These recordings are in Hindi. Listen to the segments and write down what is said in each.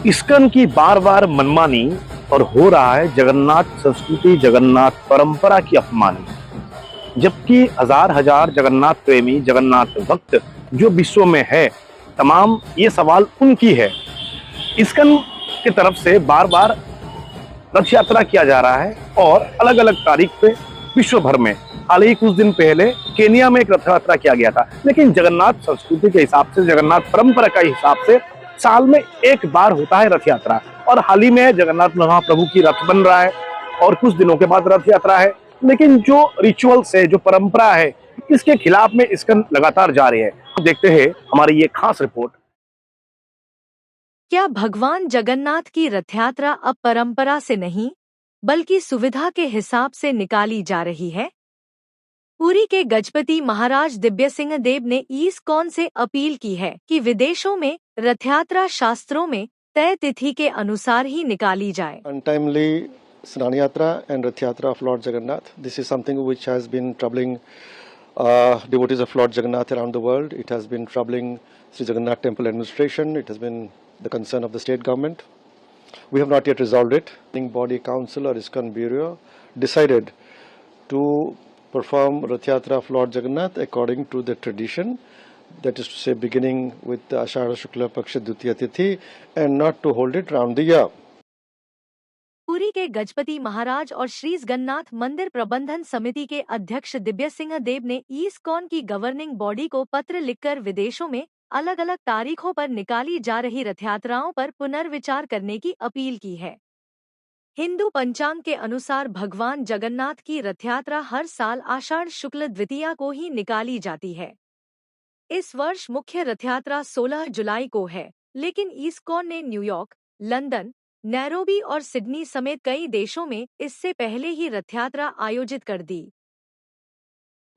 इस्कॉन की बार बार मनमानी और हो रहा है जगन्नाथ संस्कृति जगन्नाथ परंपरा की अपमानी। जबकि हजार हजार जगन्नाथ प्रेमी जगन्नाथ भक्त जो विश्व में है तमाम ये सवाल उनकी है। इस्कॉन की तरफ से बार बार रथ यात्रा किया जा रहा है और अलग अलग तारीख पे विश्व भर में। हाल ही कुछ दिन पहले केनिया में एक रथ यात्रा किया गया था, लेकिन जगन्नाथ संस्कृति के हिसाब से जगन्नाथ परंपरा के हिसाब से साल में एक बार होता है रथ यात्रा। और हाल ही में जगन्नाथ महाप्रभु की रथ बन रहा है और कुछ दिनों के बाद रथ यात्रा है। लेकिन जो रिचुअल्स है, जो परंपरा है, इसके खिलाफ में इस्कॉन लगातार जा रही है। देखते हैं हमारी ये खास रिपोर्ट। क्या भगवान जगन्नाथ की रथ यात्रा अब परंपरा से नहीं बल्कि सुविधा के हिसाब से निकाली जा रही है? पुरी के गजपति महाराज दिव्य सिंह देव ने इस्कॉन से अपील की है कि विदेशों में रथ यात्रा शास्त्रों में तय तिथि के अनुसार ही निकाली जाए। Untimely Snan Yatra and Rath Yatra of Lord Jagannath. This is something which has been troubling devotees of Lord Jagannath around the world. It has been troubling Sri Jagannath Temple Administration. It has been the concern of the state government. We have not yet resolved it. The Body Council or ISKCON Bureau decided to perform Rath Yatra of Lord Jagannath according to the tradition. That is to say, beginning with the Ashadha Shukla Paksha Dutiya Tithi and not to hold it round the year. Puri के गजपति महाराज और श्री जगन्नाथ मंदिर प्रबंधन समिति के अध्यक्ष दिव्य सिंह देव ने इस्कॉन की गवर्निंग बॉडी को पत्र लिखकर विदेशों में अलग अलग तारीखों पर निकाली जा रही रथ यात्राओं पर पुनर्विचार करने की अपील की है। हिंदू पंचांग के अनुसार भगवान जगन्नाथ की रथ यात्रा हर साल आषाढ़ शुक्ल द्वितीया को ही निकाली जाती है। इस वर्ष मुख्य रथ यात्रा 16 जुलाई को है, लेकिन इस्कॉन ने न्यूयॉर्क, लंदन, नैरोबी और सिडनी समेत कई देशों में इससे पहले ही रथ यात्रा आयोजित कर दी।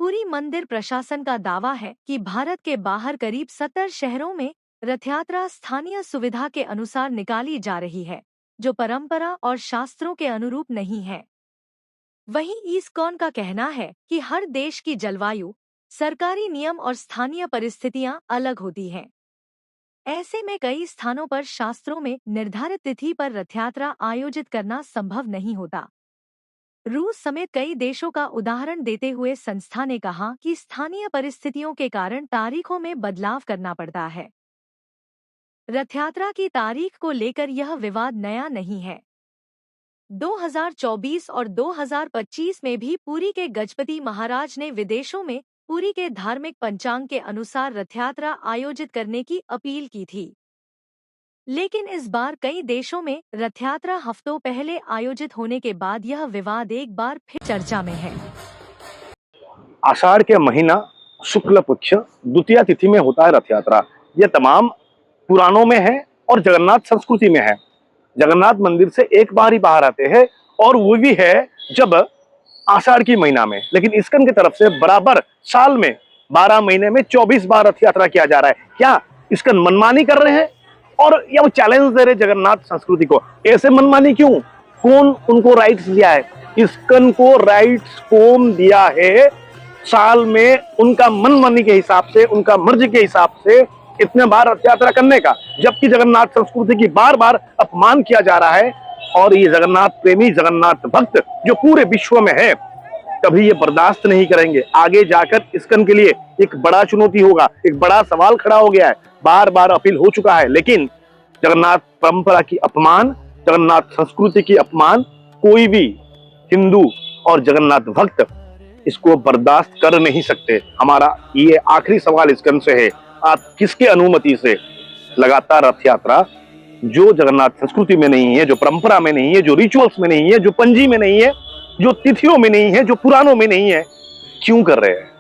पुरी मंदिर प्रशासन का दावा है कि भारत के बाहर करीब 70 शहरों में रथ यात्रा स्थानीय सुविधा के अनुसार निकाली जा रही है, जो परंपरा और शास्त्रों के अनुरूप नहीं है। वहीं इस्कॉन का कहना है कि हर देश की जलवायु, सरकारी नियम और स्थानीय परिस्थितियां अलग होती हैं। ऐसे में कई स्थानों पर शास्त्रों में निर्धारित तिथि पर रथ यात्रा आयोजित करना संभव नहीं होता। रूस समेत कई देशों का उदाहरण देते हुए संस्था ने कहा कि स्थानीय परिस्थितियों के कारण तारीखों में बदलाव करना पड़ता है। रथ यात्रा की तारीख को लेकर यह विवाद नया नहीं है। 2024 और 2025 में भी पुरी के गजपति महाराज ने विदेशों में पुरी के धार्मिक पंचांग के अनुसार रथ यात्रा आयोजित करने की अपील की थी। लेकिन इस बार कई देशों में रथ यात्रा हफ्तों पहले आयोजित होने के बाद यह विवाद एक बार फिर चर्चा में है। आषाढ़ के महीना शुक्ल पक्ष द्वितीया तिथि में होता है रथ यात्रा। यह तमाम पुराणों में है और जगन्नाथ संस्कृति में है। जगन्नाथ मंदिर से एक बार ही बाहर आते हैं और वो भी है जब आषाढ़ की महीना में। लेकिन इस्कॉन की तरफ से बराबर साल में 12 महीने में 24 बार रथ यात्रा किया जा रहा है। क्या इस्कॉन मनमानी कर रहे हैं और या वो चैलेंज दे रहे जगन्नाथ संस्कृति को? ऐसे मनमानी क्यों? कौन उनको राइट्स दिया है? इस्कॉन को राइट्स कौन दिया है साल में उनका मनमानी के हिसाब से, उनका मर्जी के हिसाब से इतने बार रथ यात्रा करने का, जबकि जगन्नाथ संस्कृति की बार बार अपमान किया जा रहा है। और ये जगन्नाथ प्रेमी जगन्नाथ भक्त जो पूरे विश्व में है, कभी ये बर्दाश्त नहीं करेंगे। आगे जाकर इस्कॉन के लिए एक बड़ा चुनौती होगा, एक बड़ा सवाल खड़ा हो गया है। बार बार अपील हो चुका है, लेकिन जगन्नाथ परंपरा की अपमान, जगन्नाथ संस्कृति की अपमान कोई भी हिंदू और जगन्नाथ भक्त इसको बर्दाश्त कर नहीं सकते। हमारा ये आखिरी सवाल इस्कॉन से है, आप किसके अनुमति से लगातार रथ यात्रा जो जगन्नाथ संस्कृति में नहीं है, जो परंपरा में नहीं है, जो रिचुअल्स में नहीं है, जो पंजी में नहीं है, जो तिथियों में नहीं है, जो पुराणों में नहीं है, क्यों कर रहे हैं?